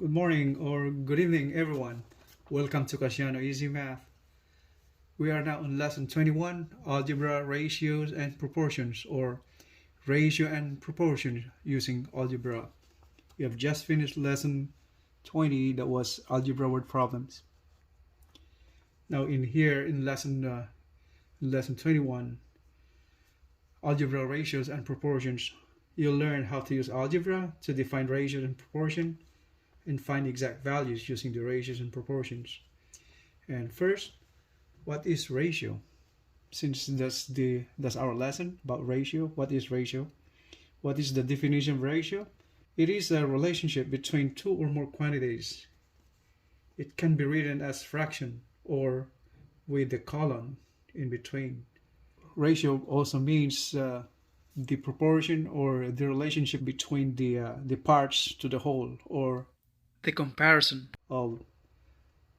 Good morning or good evening, everyone. Welcome to Casiano Easy Math. We are now on lesson 21, Algebra, Ratios, and Proportions, or Ratio and Proportion using Algebra. We have just finished lesson 20, that was Algebra word problems. Now in lesson 21, Algebra, Ratios, and Proportions, you'll learn how to use algebra to define ratios and proportion, and find exact values using the ratios and proportions. And first, what is ratio? Since that's our lesson about ratio. What is ratio? What is the definition of ratio? It is a relationship between two or more quantities. It can be written as fraction or with the colon in between. Ratio also means the proportion or the relationship between the parts to the whole, or the comparison of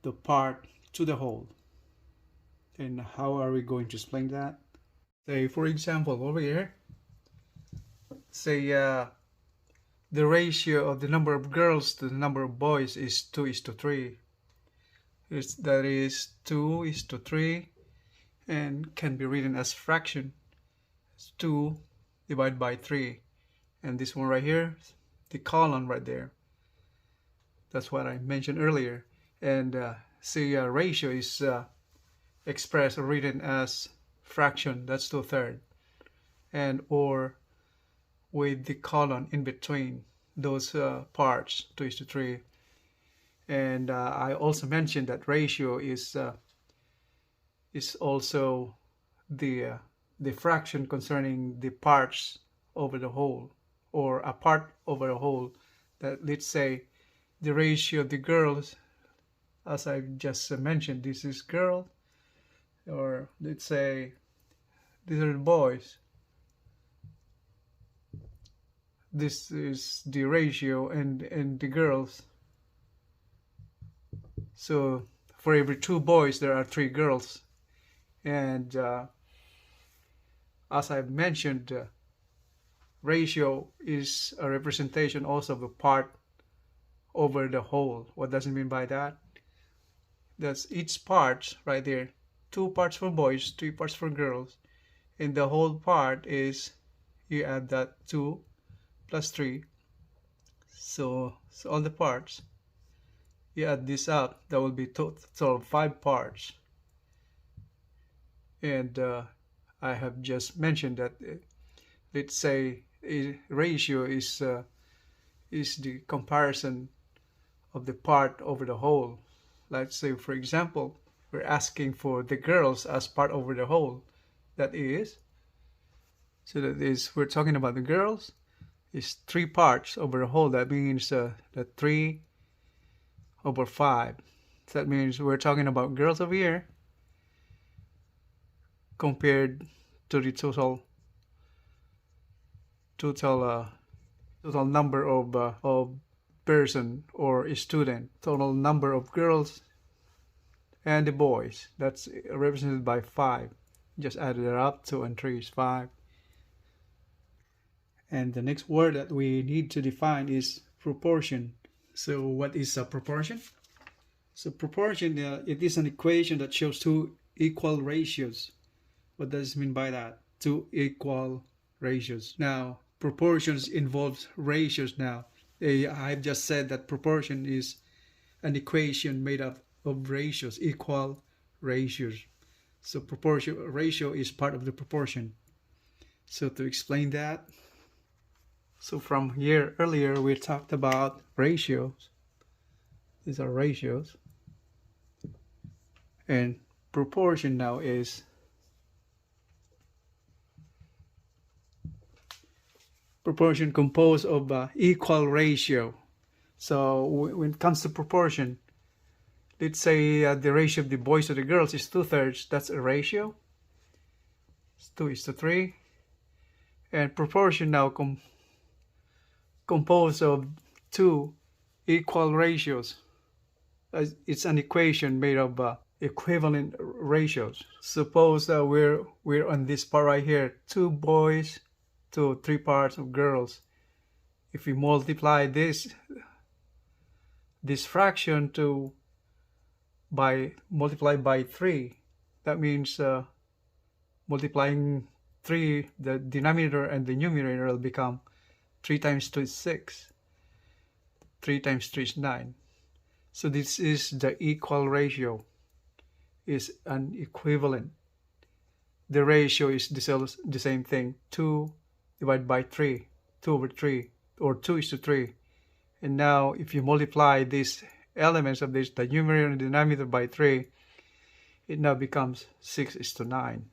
the part to the whole. And how are we going to explain that? Say, for example, over here, say the ratio of the number of girls to the number of boys is 2:3. That is 2:3, and can be written as fraction. It's 2 divided by 3. And this one right here, the colon right there, that's what I mentioned earlier. And ratio is expressed or written as fraction, that's 2/3, and or with the colon in between those parts, 2:3. And I also mentioned that ratio is also the fraction concerning the parts over the whole, or a part over a whole. That, let's say, the ratio of the girls, as I just mentioned, this is girl, or let's say these are the boys. This is the ratio and the girls. So for every 2 boys there are 3 girls. And as I've mentioned, ratio is a representation also of a part over the whole. What does it mean by that? That's each part right there, 2 parts for boys, 3 parts for girls, and the whole part is, you add that 2 plus 3, so all the parts, you add this up, that will be total 5 parts. And I have just mentioned that let's say a ratio is the comparison of the part over the whole. Let's say, for example, we're asking for the girls as part over the whole. That is, we're talking about the girls is 3 parts over the whole. That means that 3 over 5. So that means we're talking about girls over here compared to the total number of person or student, total number of girls and the boys. That's represented by 5. Just added it up, 2 and 3 is 5. And the next word that we need to define is proportion. So what is a proportion? So proportion, it is an equation that shows 2 equal ratios. What does it mean by that? 2 equal ratios. Now, proportions involves ratios. Now, I've just said that proportion is an equation made up of ratios, equal ratios. So ratio is part of the proportion. So to explain that, so from here earlier we talked about ratios. These are ratios. And proportion now is proportion composed of equal ratio. So when it comes to proportion, let's say the ratio of the boys to the girls is 2/3. That's a ratio. It's 2:3. And proportion now composed of 2 equal ratios. It's an equation made of equivalent ratios. Suppose we're on this part right here, 2 boys to 3 parts of girls. If we multiply this this fraction to multiply by 3. That means multiplying 3, the denominator and the numerator will become 3 times 2 is 6. 3 times 3 is 9. So this is the equal ratio, is an equivalent. The ratio is the same thing, 2 divided by 3, 2 over 3, or 2 is to 3. And now if you multiply these elements of this, the numerator and denominator, by 3, it now becomes 6 is to 9.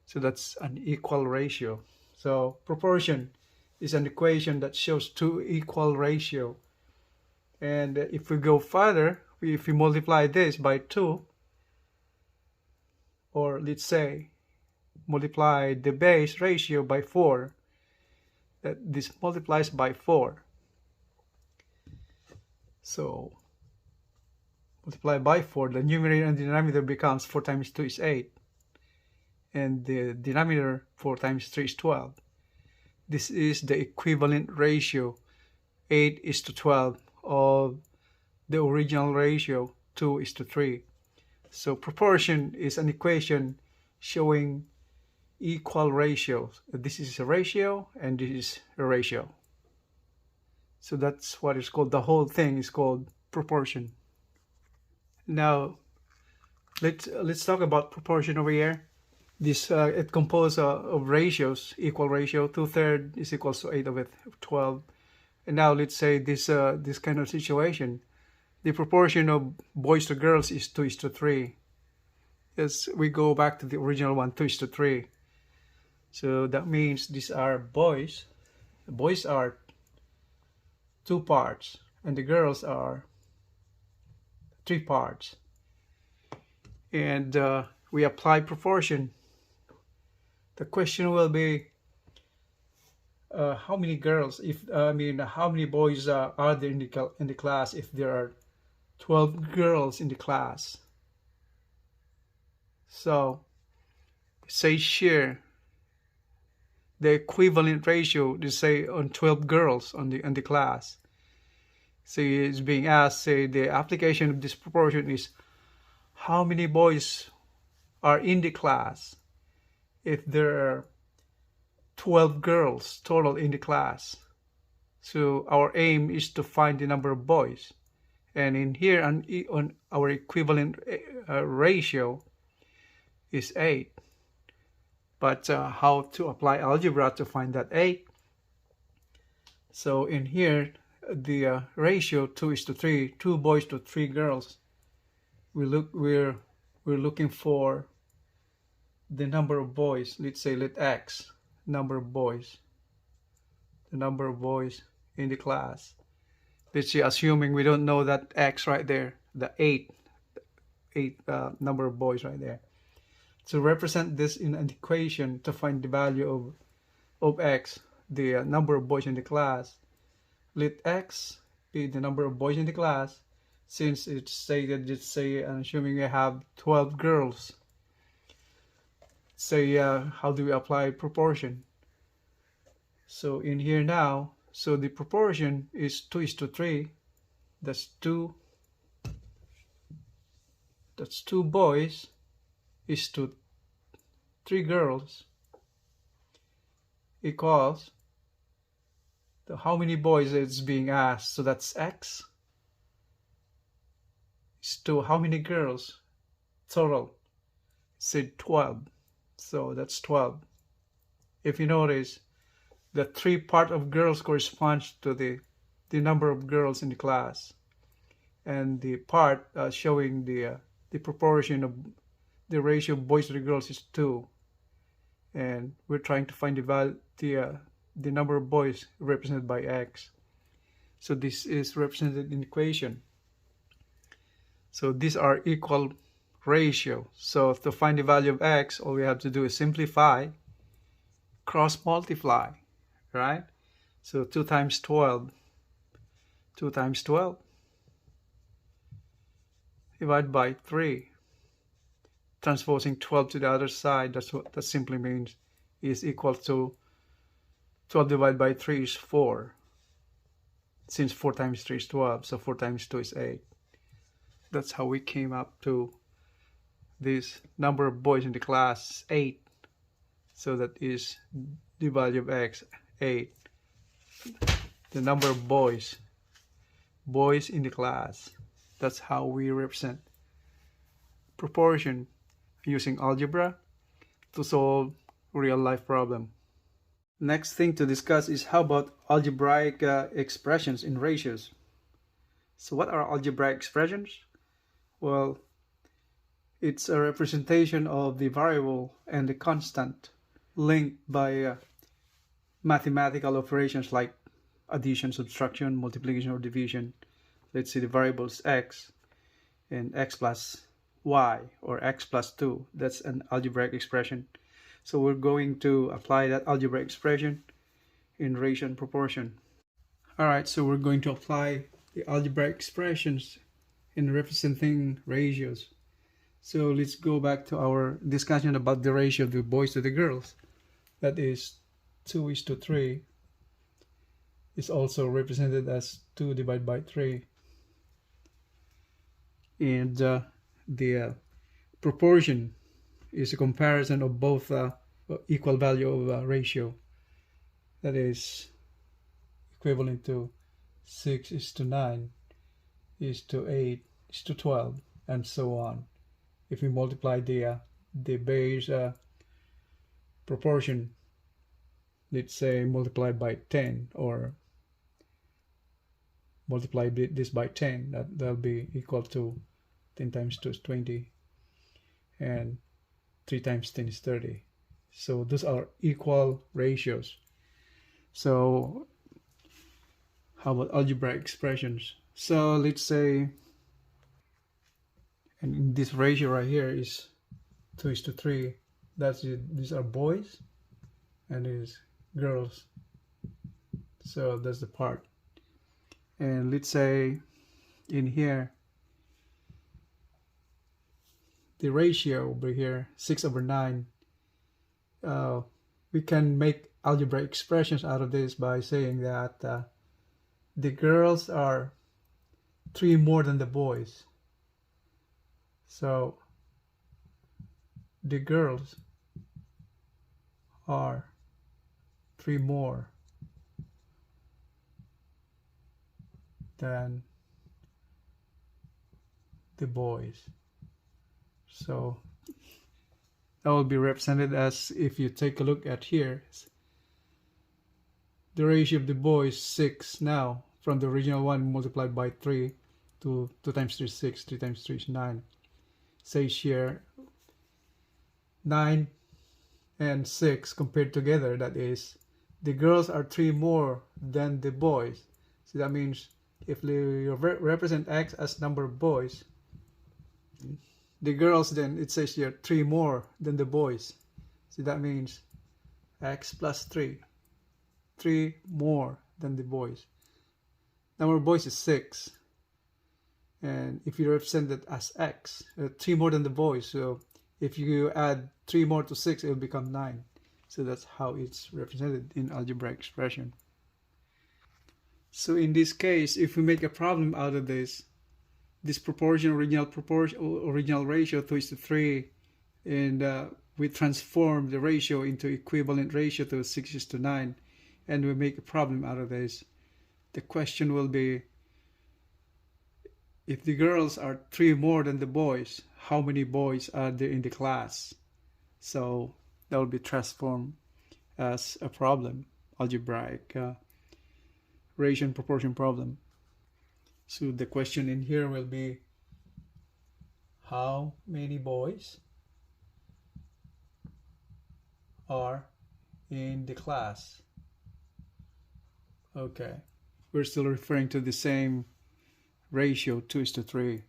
So that's an equal ratio. So proportion is an equation that shows two equal ratio. And if we go further, if we multiply this by 2, or let's say multiply the base ratio by 4, that this multiplies by 4. So multiply by 4, the numerator and denominator becomes 4 times 2 is 8. And the denominator 4 times 3 is 12. This is the equivalent ratio, 8 is to 12, of the original ratio, 2 is to 3. So proportion is an equation showing equal ratios. This is a ratio and this is a ratio. So that's what it's called. The whole thing is called proportion. Now let's talk about proportion over here. This it composed of ratios, equal ratio. 2/3 is equals to 8 over 12. And now let's say this kind of situation, the proportion of boys to girls is 2 is to 3. As we go back to the original one, 2 is to 3. So that means these are boys. The boys are 2 parts and the girls are 3 parts. And we apply proportion. The question will be, how many girls? How many boys are there in the class if there are 12 girls in the class? So say share the equivalent ratio, to say on 12 girls on the class. So it's being asked, say the application of this proportion is how many boys are in the class if there are 12 girls total in the class. So our aim is to find the number of boys, and in here on our equivalent ratio is 8. But how to apply algebra to find that 8? So in here the ratio 2 is to 3, 2 boys to 3 girls. We're looking for the number of boys. Let's say let X, number of boys, the number of boys in the class. Let's say, assuming we don't know that X right there, the 8 number of boys right there. So represent this in an equation to find the value of X, the number of boys in the class. Let X be the number of boys in the class, since it's stated, let's say, assuming we have 12 girls. Say, how do we apply proportion? So in here now, so the proportion is 2 is to 3. That's 2 boys is to 3 girls, equals how many boys is being asked. So that's X is to how many girls total. Said 12. So that's 12. If you notice, the 3 part of girls corresponds to the number of girls in the class, and the part showing the proportion of the ratio of boys to the girls is 2, and we're trying to find the number of boys represented by X. So this is represented in equation. So these are equal ratio. So to find the value of X, all we have to do is simplify, cross multiply, right? So 2 times 12, 2 times 12, divided by 3. Transposing 12 to the other side, that's what that simply means, is equal to 12 divided by 3 is 4. since 4 times 3 is 12, so 4 times 2 is 8. That's how we came up to this number of boys in the class, 8. So that is the value of x, 8. The number of boys in the class. That's how we represent proportion using algebra to solve real life problem. Next thing to discuss is how about algebraic expressions in ratios. So what are algebraic expressions? Well, it's a representation of the variable and the constant linked by mathematical operations like addition, subtraction, multiplication, or division. Let's say the variables x and x plus y or x plus 2. That's an algebraic expression. So we're going to apply that algebraic expression in ratio and proportion. Alright, so we're going to apply the algebraic expressions in representing ratios. So let's go back to our discussion about the ratio of the boys to the girls. That is 2:3 is also represented as 2 divided by 3. And the proportion is a comparison of both equal value of a ratio. That is equivalent to 6:9 is to 8:12 and so on. If we multiply the base proportion, let's say multiplied by 10 or multiply this by 10, that'll be equal to 10 times 2 is 20 and 3 times 10 is 30. So those are equal ratios. So how about algebraic expressions? So let's say, and in this ratio right here is 2:3. These are boys and these girls. So that's the part. And let's say in here the ratio over here 6/9. We can make algebraic expressions out of this by saying that the girls are 3 more than the boys. So the girls are 3 more than the boys. So that will be represented as, if you take a look at here, the ratio of the boys 6 now from the original one multiplied by 3 to 2 times 3 is 6, 3 times 3 is 9. Say here 9 and 6 compared together, that is the girls are 3 more than the boys. So that means if you represent x as number of boys, the girls, then it says here 3 more than the boys. So that means x plus 3 more than the boys. Number of boys is 6, and if you represent it as x, 3 more than the boys, so if you add 3 more to 6, it will become 9. So that's how it's represented in algebraic expression. So in this case, if we make a problem out of this original ratio 2:3, and we transform the ratio into equivalent ratio to 6:9, and we make a problem out of this, the question will be, if the girls are 3 more than the boys, how many boys are there in the class? So that will be transformed as a problem, algebraic ratio and proportion problem. So the question in here will be, how many boys are in the class? Okay, we're still referring to the same ratio 2:3,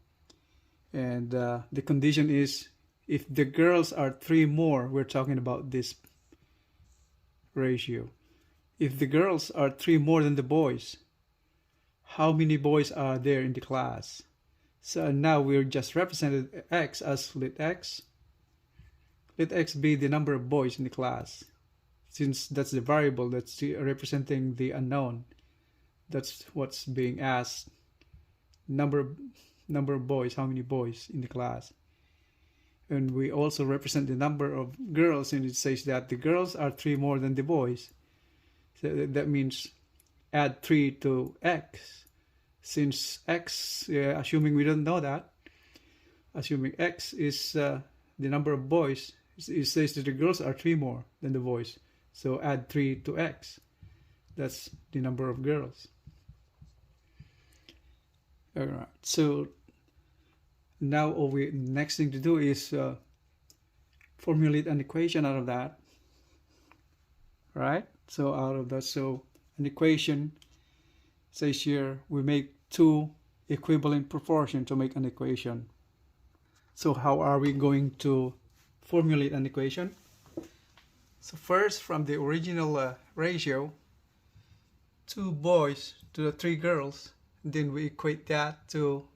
and the condition is, if the girls are 3 more, we're talking about this ratio. If the girls are 3 more than the boys, how many boys are there in the class? So now we're just represented x as let x be the number of boys in the class, since that's the variable that's representing the unknown. That's what's being asked. Number of boys, how many boys in the class. And we also represent the number of girls, and it says that the girls are 3 more than the boys. So that means add 3 to x. Since x, assuming we don't know that, assuming x is the number of boys, it says that the girls are 3 more than the boys. So add 3 to x. That's the number of girls. Alright, so now next thing to do is formulate an equation out of that. Right? So out of that, so an equation says here we make 2 equivalent proportions to make an equation. So how are we going to formulate an equation? So first, from the original ratio, 2 boys to the 3 girls, then we equate that to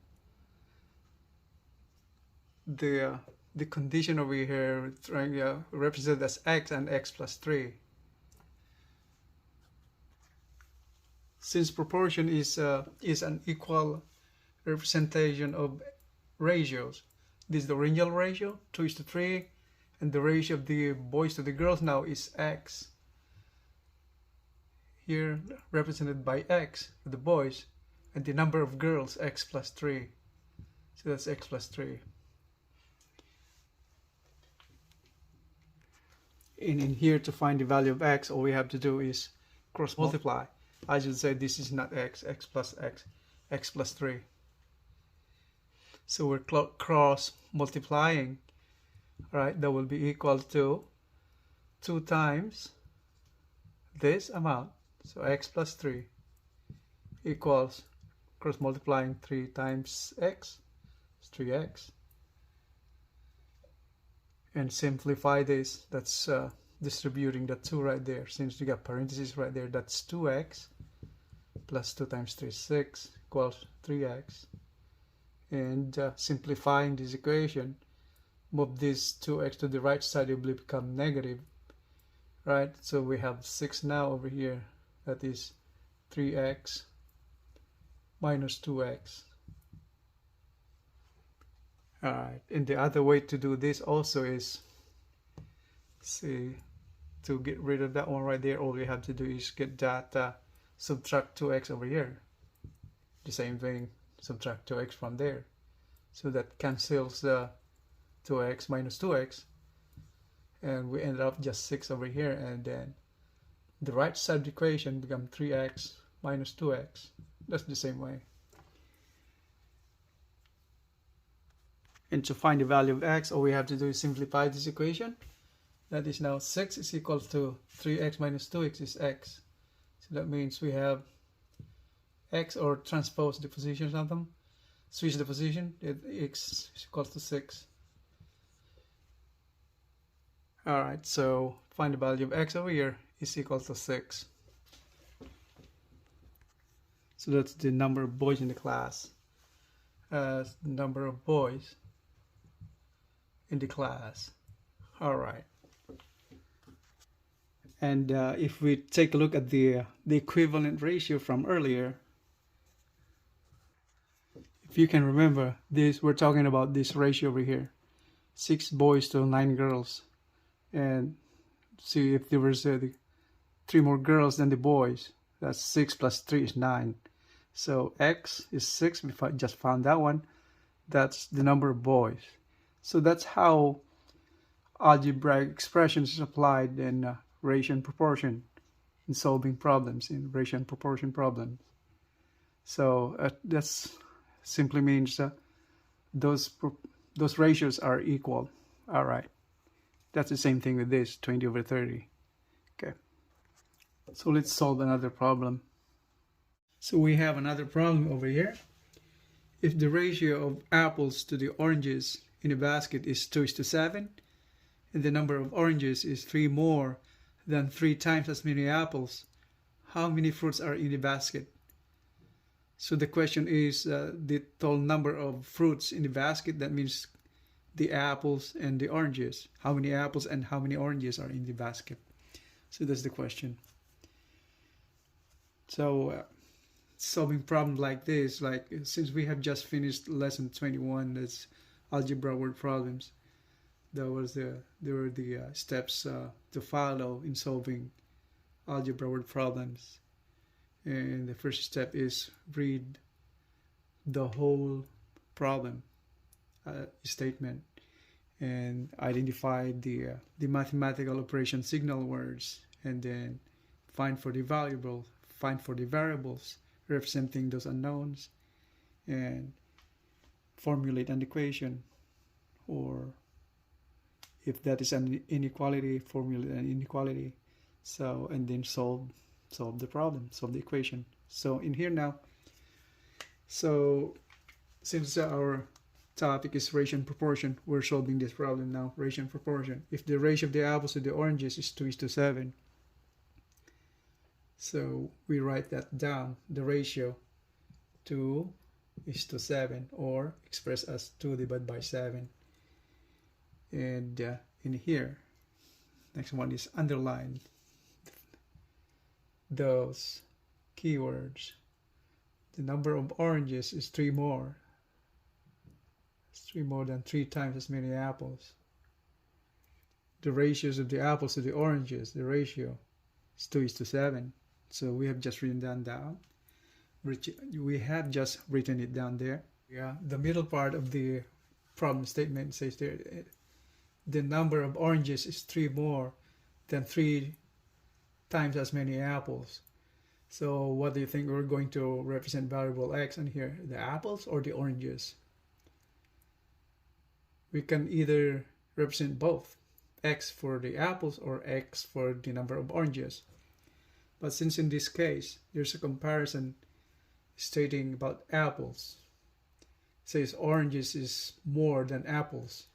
the condition over here, represented as x and x plus 3. Since proportion is an equal representation of ratios, this is the original ratio, 2:3, and the ratio of the boys to the girls now is x. Here represented by x for the boys, and the number of girls x plus 3. So that's x plus 3. And in here, to find the value of x, all we have to do is cross multiply. I should say this is not x, x plus 3. So we're cross multiplying. Alright, that will be equal to 2 times this amount. So x plus 3 equals, cross multiplying 3 times x, it's 3x. And simplify this, that's distributing the 2 right there. Since you got parentheses right there, that's 2x plus 2 times 3 is 6 equals 3x. And simplifying this equation, move this 2x to the right side, it will become negative. Right, so we have 6 now over here. That is 3x minus 2x. Alright, and the other way to do this also is, see, to get rid of that one right there, all we have to do is get that, subtract 2x over here. The same thing, subtract 2x from there. So that cancels the 2x minus 2x. And we end up just 6 over here, and then the right side of the equation becomes 3x minus 2x. That's the same way. And to find the value of x, all we have to do is simplify this equation. That is now 6 is equal to 3x minus 2x is x. So that means we have x, or transpose the position or something. Switch the position, x is equal to 6. Alright, so find the value of x over here is equal to 6. So that's the number of boys in the class. Number of boys in the class. Alright. And if we take a look at the equivalent ratio from earlier, if you can remember this, we're talking about this ratio over here, 6 boys to 9 girls. And see, if there was 3 more girls than the boys, that's 6 plus 3 is 9. So x is 6, we just found that one. That's the number of boys. So that's how algebraic expressions is applied in ratio and proportion, in solving problems, in ratio and proportion problems. So that simply means those ratios are equal. Alright. That's the same thing with this, 20 over 30. Okay. So let's solve another problem. So we have another problem over here. If the ratio of apples to the oranges in a basket is 2:7, and the number of oranges is 3 more than 3 times as many apples, how many fruits are in the basket? So the question is the total number of fruits in the basket. That means the apples and the oranges. How many apples and how many oranges are in the basket? So that's the question. So solving problems like this, like since we have just finished lesson 21, that's algebra word problems. There were the steps to follow in solving algebra word problems. And the first step is read the whole problem statement and identify the mathematical operation signal words, and then find for the variables representing those unknowns, and formulate an equation, or if that is an inequality, formulate an inequality. So, and then solve the problem, solve the equation. So in here now, so since our topic is ratio and proportion, we're solving this problem now, ratio and proportion. If the ratio of the apples to the oranges is 2:7, so we write that down, the ratio 2:7, or expressed as 2 divided by 7. And in here, next one is underline those keywords. The number of oranges is 3 more. It's 3 more than 3 times as many apples. The ratios of the apples to the oranges, the ratio is 2:7. So we have just written that down. We have just written it down there. Yeah, the middle part of the problem statement says there, the number of oranges is 3 more than 3 times as many apples. So what do you think we're going to represent variable x in here? The apples or the oranges? We can either represent both, x for the apples or x for the number of oranges. But since in this case, there's a comparison stating about apples. It says oranges is more than apples.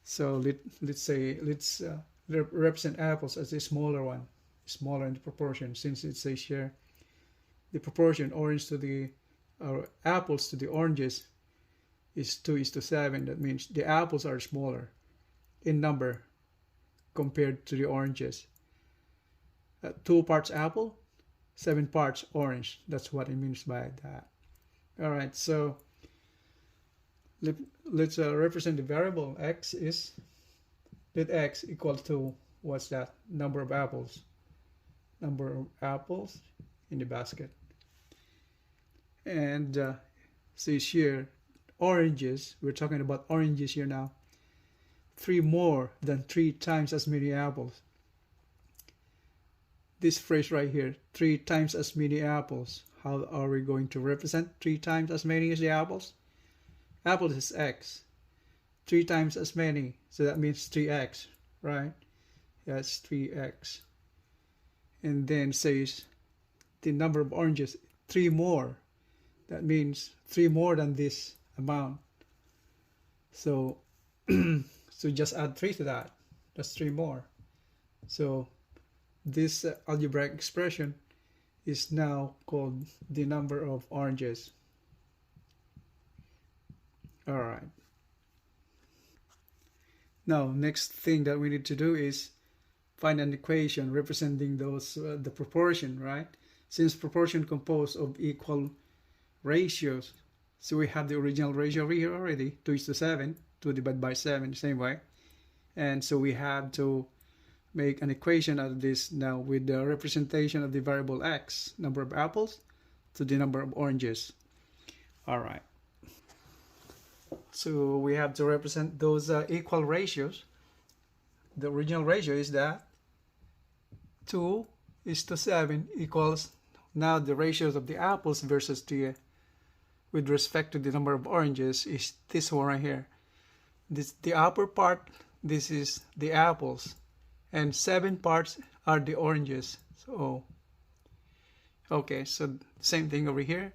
So let's represent apples as a smaller one, smaller in the proportion, since it says here the proportion orange to the apples to the oranges is 2:7. That means the apples are smaller in number compared to the oranges. 2 parts apple, 7 parts orange. That's what it means by that. All right, so let's represent the variable x is, let x equal to, what's that? Number of apples. Number of apples in the basket. And says here, oranges, we're talking about oranges here now, 3 more than 3 times as many apples. This phrase right here, 3 times as many apples. How are we going to represent 3 times as many as the apples? Apples is x. 3 times as many, so that means 3x, right? That's 3x. And then says the number of oranges, 3 more. That means 3 more than this amount. So, so just add 3 to that. That's 3 more. So this algebraic expression is now called the number of oranges. All right. Now, next thing that we need to do is find an equation representing those the proportion, right? Since proportion composed of equal ratios, so we have the original ratio here already, 2:7, 2 divided by 7, the same way. And so we have to make an equation out of this now with the representation of the variable x, number of apples, to the number of oranges. All right. So we have to represent those equal ratios. The original ratio is that 2:7 equals now the ratios of the apples versus the, with respect to the number of oranges, is this one right here. This, the upper part, this is the apples, and 7 parts are the oranges. So okay, so same thing over here.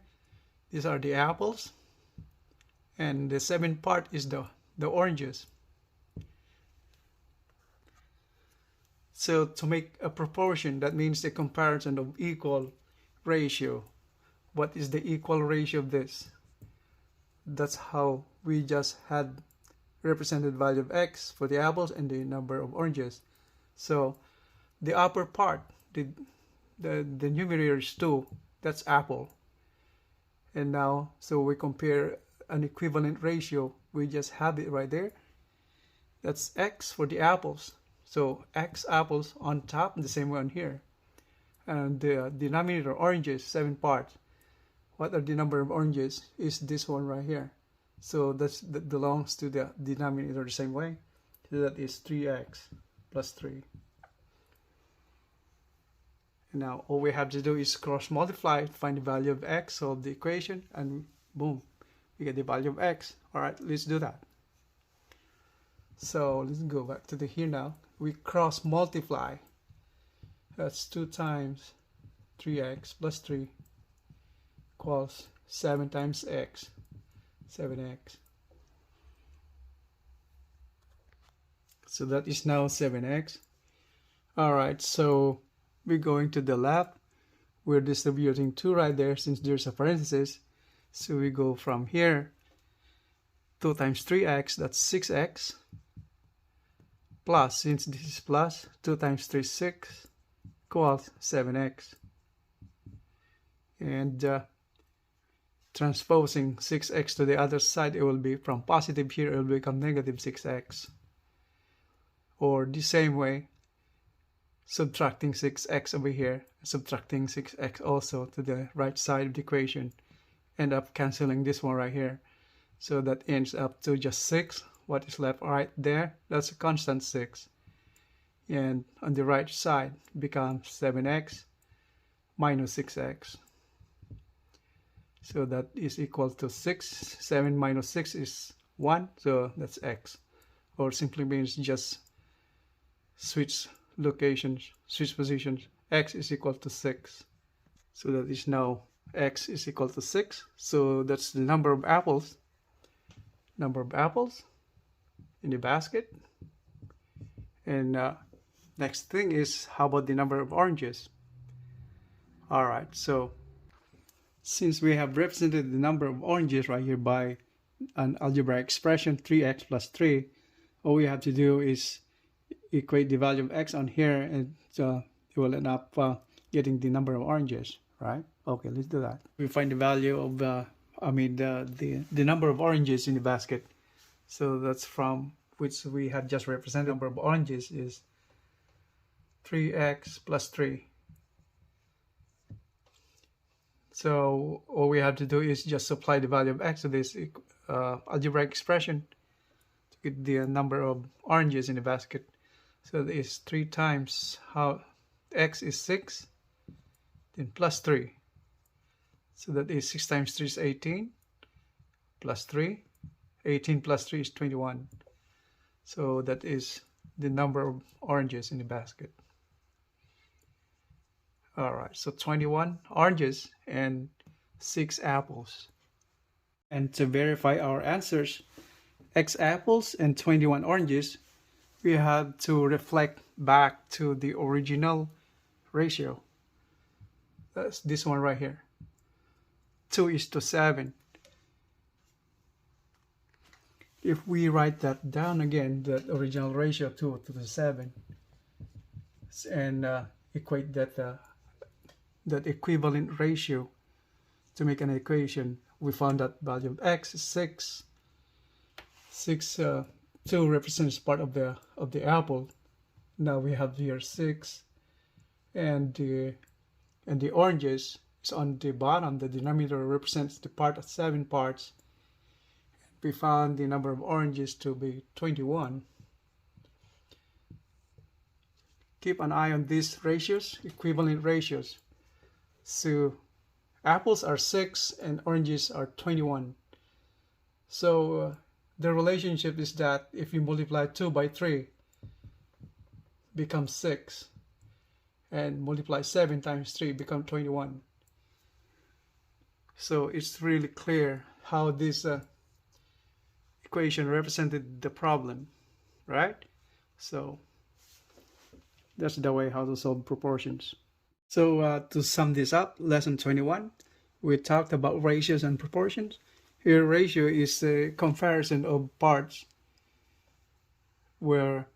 These are the apples, and the 7 part is the oranges. So to make a proportion, that means the comparison of equal ratio. What is the equal ratio of this? That's how we just had represented value of x for the apples and the number of oranges. So the upper part, the numerator is 2, that's apple. And now, so we compare an equivalent ratio. We just have it right there. That's x for the apples. So x apples on top, the same way on here. And the denominator, oranges, 7 parts. What are the number of oranges? Is this one right here. So that belongs to the denominator the same way. So that is 3x plus 3. And now all we have to do is cross multiply, find the value of x, solve the equation, and boom, we get the value of x. All right, let's do that. So let's go back to the here now. We cross multiply. That's 2 times 3x plus 3 equals 7 times x, 7x. So that is now 7x. All right, so we're going to the left. We're distributing 2 right there since there's a parenthesis. So we go from here, 2 times 3x, that's 6x. Plus, since this is plus, 2 times 3 is 6, equals 7x. And transposing 6x to the other side, it will be from positive here, it will become negative 6x. Or the same way, subtracting 6x over here, subtracting 6x also to the right side of the equation, end up canceling this one right here. So that ends up to just 6. What is left right there? That's a constant 6. And on the right side becomes 7x minus 6x. So that is equal to 6. 7 minus 6 is 1. So that's x. Or simply means just switch locations, switch positions. X is equal to 6. So that is now x is equal to 6. So that's the number of apples. Number of apples in the basket. And next thing is, how about the number of oranges? Alright, so since we have represented the number of oranges right here by an algebraic expression 3x plus 3, all we have to do is equate the value of x on here, and it will end up getting the number of oranges, right? Okay, let's do that. We find the value of the number of oranges in the basket. So that's from which we had just represented. The number of oranges is 3x plus 3. So all we have to do is just supply the value of x to this algebraic expression to get the number of oranges in the basket. So that is 3 times how x is 6, then plus 3. So that is 6 times 3 is 18, plus 3. 18 plus 3 is 21. So that is the number of oranges in the basket. Alright, so 21 oranges and 6 apples. And to verify our answers, x apples and 21 oranges, we have to reflect back to the original ratio. That's this one right here. 2:7. If we write that down again, the original ratio of 2:7, and equate that equivalent ratio to make an equation, we found that value of x is 6. 2 represents part of the apple. Now we have here 6, and the oranges is on the bottom. The denominator represents the part of 7 parts. We found the number of oranges to be 21. Keep an eye on these ratios, equivalent ratios. So apples are 6 and oranges are 21. So the relationship is that if you multiply 2 by 3, becomes 6, and multiply 7 times 3 becomes 21. So it's really clear how this equation represented the problem, right? So that's the way how to solve proportions. So to sum this up, lesson 21, we talked about ratios and proportions. Here ratio is a comparison of parts where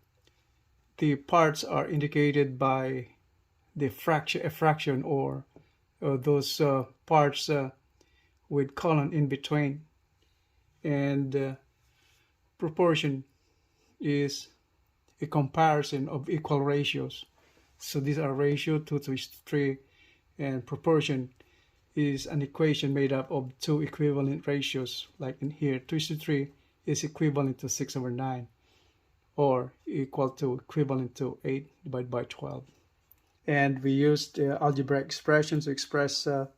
the parts are indicated by the fraction, or those parts with colon in between, and proportion is a comparison of equal ratios. So these are ratio 2:3, and proportion is an equation made up of two equivalent ratios. Like in here, 2:3 is equivalent to 6/9, or equivalent to 8 divided by 12. And we used algebraic expressions to express the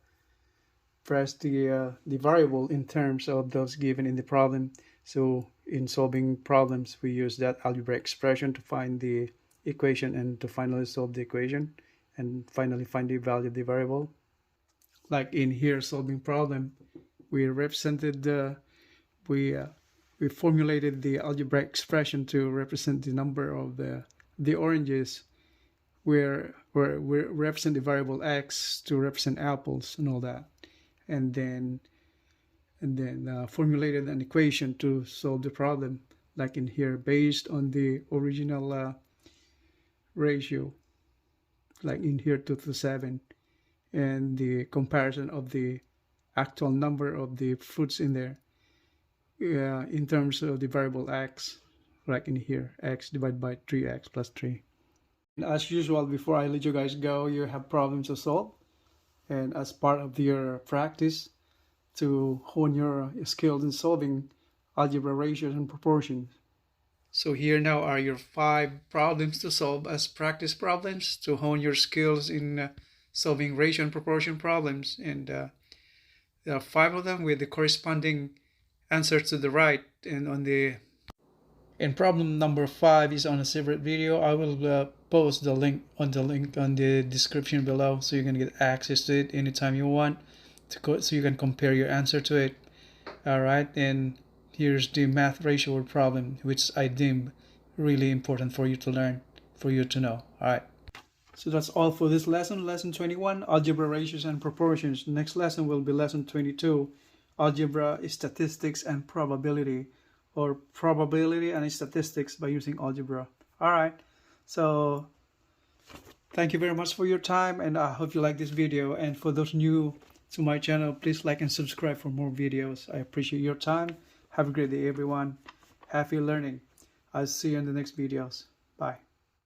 variable in terms of those given in the problem. So in solving problems, we use that algebraic expression to find the equation and to finally solve the equation and finally find the value of the variable. Like in here, solving problem, we formulated the algebraic expression to represent the number of the oranges, where we represent the variable x to represent apples and all that, and then formulated an equation to solve the problem, like in here, based on the original ratio, like in here 2:7, and the comparison of the actual number of the fruits in there in terms of the variable x, like in here, x divided by 3x plus 3. And as usual, before I let you guys go, you have problems to solve, and as part of your practice to hone your skills in solving algebra ratios and proportions. So here now are your 5 problems to solve as practice problems to hone your skills in solving ratio and proportion problems. And there are 5 of them with the corresponding answers to the right. And problem number 5 is on a separate video. I will post the link on the description below, so you can get access to it anytime you want, so you can compare your answer to it. Alright, and here's the math ratio word problem, which I deem really important for you to learn, for you to know. Alright, so that's all for this lesson, lesson 21, algebra ratios and proportions. Next lesson will be lesson 22, algebra, statistics and probability, or probability and statistics by using algebra. Alright, so thank you very much for your time, and I hope you like this video. And for those new to my channel, please like and subscribe for more videos. I appreciate your time. Have a great day, everyone. Happy learning. I'll see you in the next videos.